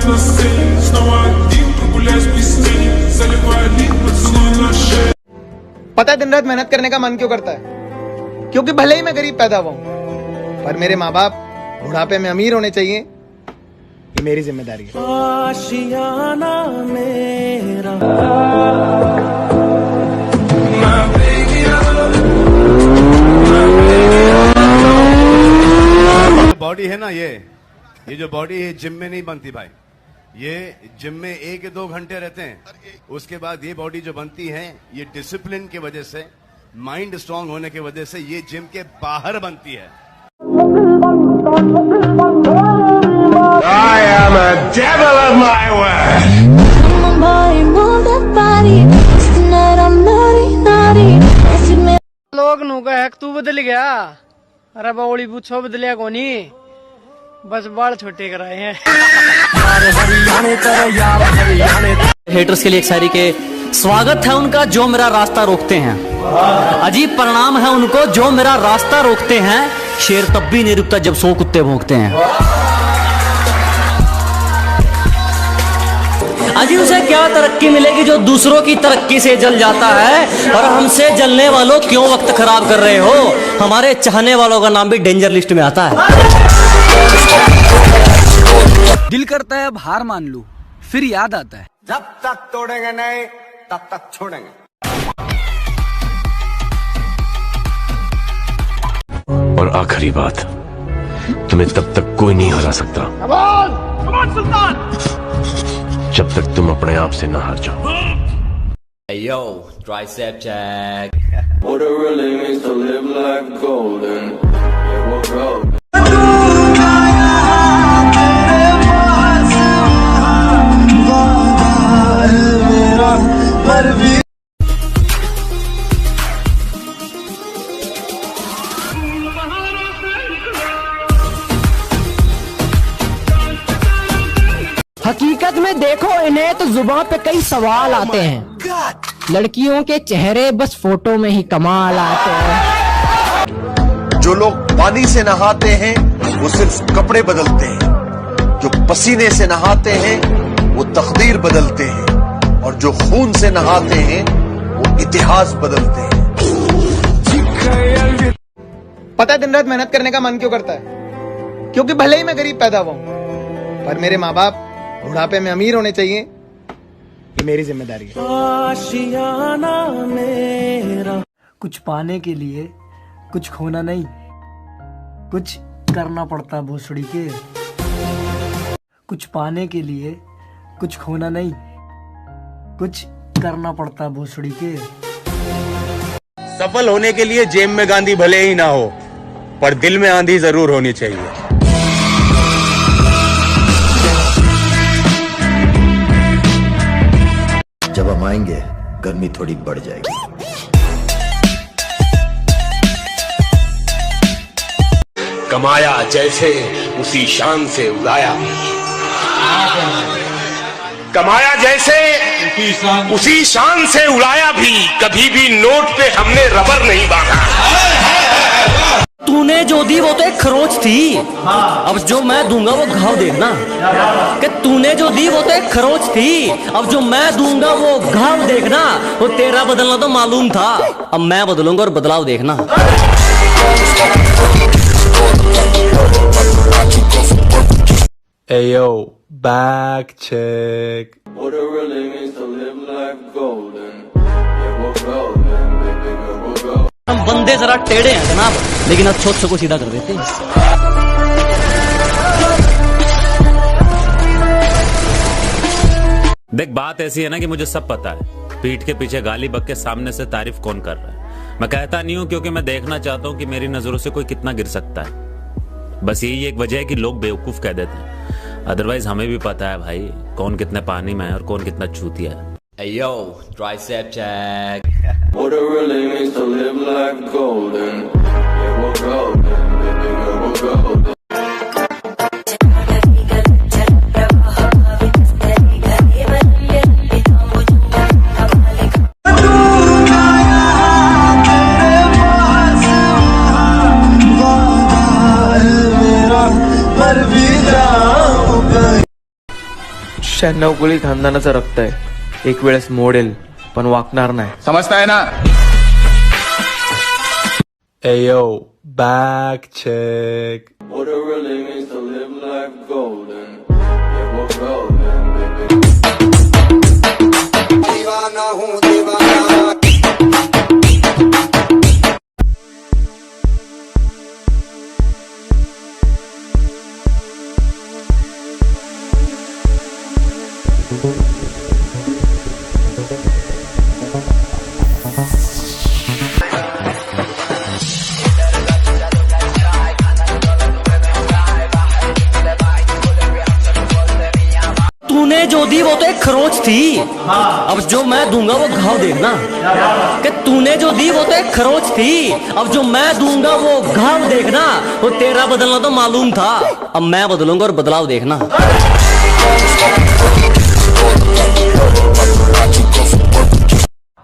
на сцене, снова один прогуляюсь по стене, заливая лик поцелуй на шее. पता है दिन रात मेहनत करने का मन क्यों करता है? क्योंकि भले ही मैं गरीब पैदा हुआ हूं, पर मेरे माँ बाप बुढ़ापे में अमीर होने चाहिए, ये मेरी जिम्मेदारी है। आशियाना मेरा बॉडी है ना, ये जो बॉडी है जिम में नहीं बनती भाई। ये जिम में 1-2 घंटे रहते हैं, उसके बाद ये बॉडी जो बनती है ये डिसिप्लिन की वजह से, माइंड स्ट्रांग होने की वजह से ये जिम के बाहर बनती है। I am a devil of my word. लोग नु का तू बदल गया, अरे बावली पूछो बदलिया कोनी, बस बाल छोटे कराए हैं। हेटर्स के लिए एक शायरी के स्वागत है उनका जो मेरा रास्ता रोकते हैं, अजीब परिणाम है उनको जो मेरा रास्ता रोकते हैं, शेर तब भी नहीं रुकता जब 100 कुत्ते भौंकते हैं। अजी उसे क्या तरक्की मिलेगी जो दूसरों की तरक्की से जल जाता है, और हमसे जलने वालों क्यों वक्त खराब कर रहे हो, हमारे चाहने वालों का नाम भी डेंजर लिस्ट में आता है। दिल करता है अब हार मान लूं, फिर याद आता है जब तक तोड़ेंगे नहीं तब तक छोड़ेंगे। और आखिरी बात, तुम्हें तब तक कोई नहीं हरा सकता जब तक तुम अपने आप से ना हार जाओ। Hey yo, tricep check. What it really means to live life golden. Yeah, we're golden. हकीकत में देखो इन्हें तो जुबान पे कई सवाल आते हैं, लड़कियों के चेहरे बस फोटो में ही कमाल आते हैं। जो लोग पानी से नहाते हैं वो सिर्फ कपड़े बदलते हैं, जो पसीने से नहाते हैं वो तकदीर बदलते हैं, और जो खून से नहाते हैं वो इतिहास बदलते हैं। पता है दिन रात मेहनत करने का मन क्यों करता है? क्योंकि भले ही मैं गरीब पैदा हुआ हूं, पर मेरे माँ बाप बुढ़ापे में अमीर होने चाहिए, ये मेरी जिम्मेदारी है। आशियाना मेरा कुछ पाने के लिए कुछ खोना नहीं, कुछ करना पड़ता भोसड़ी के। कुछ पाने के लिए कुछ खोना नहीं, कुछ करना पड़ता भोसड़ी के। सफल होने के लिए जेब में गांधी भले ही ना हो, पर दिल में आंधी जरूर होनी चाहिए। जब हम आएंगे गर्मी थोड़ी बढ़ जाएगी। कमाया जैसे उसी शान से उड़ाया, कमाया जैसे उसी शान से उड़ाया भी, कभी भी नोट पे हमने रबर नहीं बांधा। तूने जो दी वो तो एक खरोच थी, अब जो मैं दूंगा वो घाव देखना। कि तूने जो दी वो तो एक खरोच थी, अब जो मैं दूंगा वो घाव देखना। वो तेरा बदलना तो मालूम था, अब मैं बदलूंगा और बदलाव देखना। Hey yo, back check. What it really means to live life golden. Yeah, we're golden, baby girl, we're golden. हम बंदे जरा टेढ़े हैं जनाब, लेकिन अच्छों को सीधा कर देते हैं। देख बात ऐसी है ना कि मुझे सब पता है, पीठ के पीछे गाली बक के सामने से तारीफ कौन कर रहा है। मैं कहता नहीं हूं क्योंकि मैं देखना चाहता हूं कि मेरी नजरों से कोई कितना गिर सकता है। बस यही एक वजह है कि लोग बेवकूफ कह देते हैं, अदरवाइज हमें भी पता है भाई कौन कितने पानी में है और कौन कितना चूतिया है। Hey yo, tricep check. What it really means to live life golden. Yeah, we're golden, baby girl, we're golden. 96 कुली खानदानाचा रक्त आहे. एक वेळेस मोडेल पण वाकणार नाही. समजताय ना? Ayo, back check. What it really means to live life golden. Yeah, we're golden, baby. दीवाना हूँ दीवाना. तूने जो दी वो तो एक खरोच थी, अब जो मैं दूंगा वो घाव देखना. कि तूने जो दी वो तो एक खरोच थी, अब जो मैं दूंगा वो घाव देखना. वो तेरा बदलना तो मालूम था, अब मैं बदलूंगा और बदलाव देखना.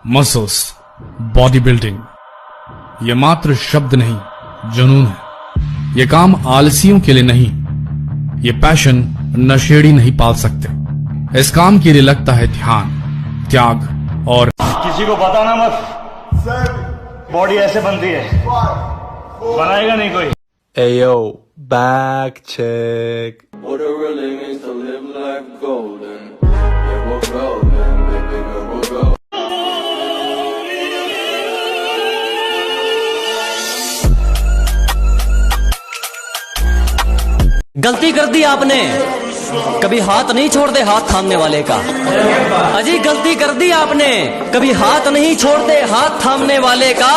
मसल्स, बॉडी बिल्डिंग, ये मात्र शब्द नहीं, जुनून है. ये काम आलसियों के लिए नहीं, ये पैशन नशेड़ी नहीं पाल सकते. इस काम के लिए लगता है ध्यान, त्याग और किसी को बताना मत सर. बॉडी ऐसे बनती है, बनाएगा नहीं कोई. Ayo, back check. What it really means to live life golden. Yeah, we're golden, baby girl, we're golden. गलती कर दी आपने, कभी हाथ नहीं छोड़ते हाथ थामने वाले का. अजी गलती कर दी आपने, कभी हाथ नहीं छोड़ते हाथ थामने वाले का.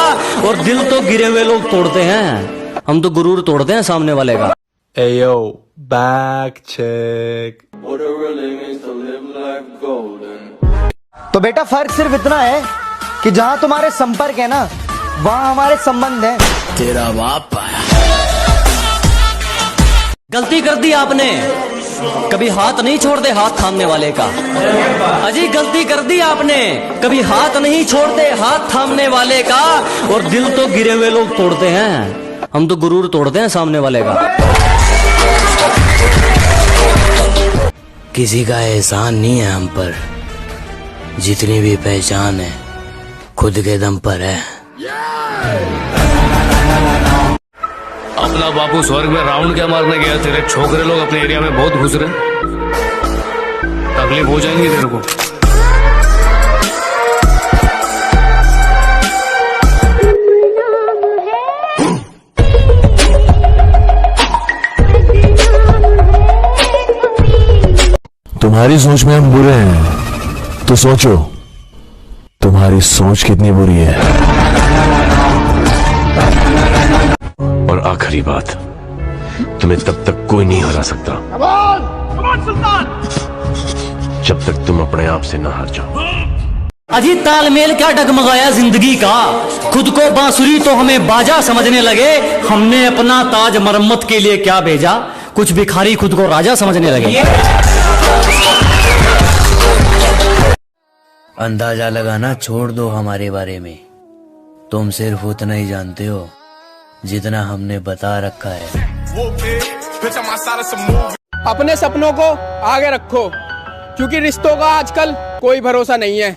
और दिल तो गिरे हुए लोग तोड़ते हैं, हम तो गुरूर तोड़ते हैं सामने वाले का. Ayo, back check. What it really means to live life golden. तो बेटा फर्क सिर्फ इतना है कि जहाँ तुम्हारे संपर्क है ना, वहाँ हमारे संबंध है. तेरा बाप गलती कर दी आपने, कभी हाथ नहीं छोड़ते हाथ थामने वाले का. अजी गलती कर दी आपने, कभी हाथ नहीं छोड़ते हाथ थामने वाले का. और दिल तो गिरे हुए लोग तोड़ते हैं, हम तो गुरूर तोड़ते हैं सामने वाले का. किसी का एहसान नहीं है हम पर, जितनी भी पहचान है खुद के दम पर है. अपना बापू स्वर्ग में राउंड क्या मारने गया, तेरे छोकरे लोग अपने एरिया में बहुत घुस रहे, तकलीफ हो जाएंगी तेरे को. तुम्हारी सोच में हम बुरे हैं तो सोचो तुम्हारी सोच कितनी बुरी है. और आखिरी बात, तुम्हें तब तक कोई नहीं हरा सकता जब तक तुम अपने आप से ना हार जाओ. अजी तालमेल क्या डगमगाया जिंदगी का, खुद को बांसुरी तो हमें बाजा समझने लगे. हमने अपना ताज मरम्मत के लिए क्या भेजा, कुछ भिखारी खुद को राजा समझने लगे. अंदाजा लगाना छोड़ दो हमारे बारे में, तुम सिर्फ उतना ही जानते हो जितना हमने बता रखा है. अपने सपनों को आगे रखो, क्योंकि रिश्तों का आजकल कोई भरोसा नहीं है.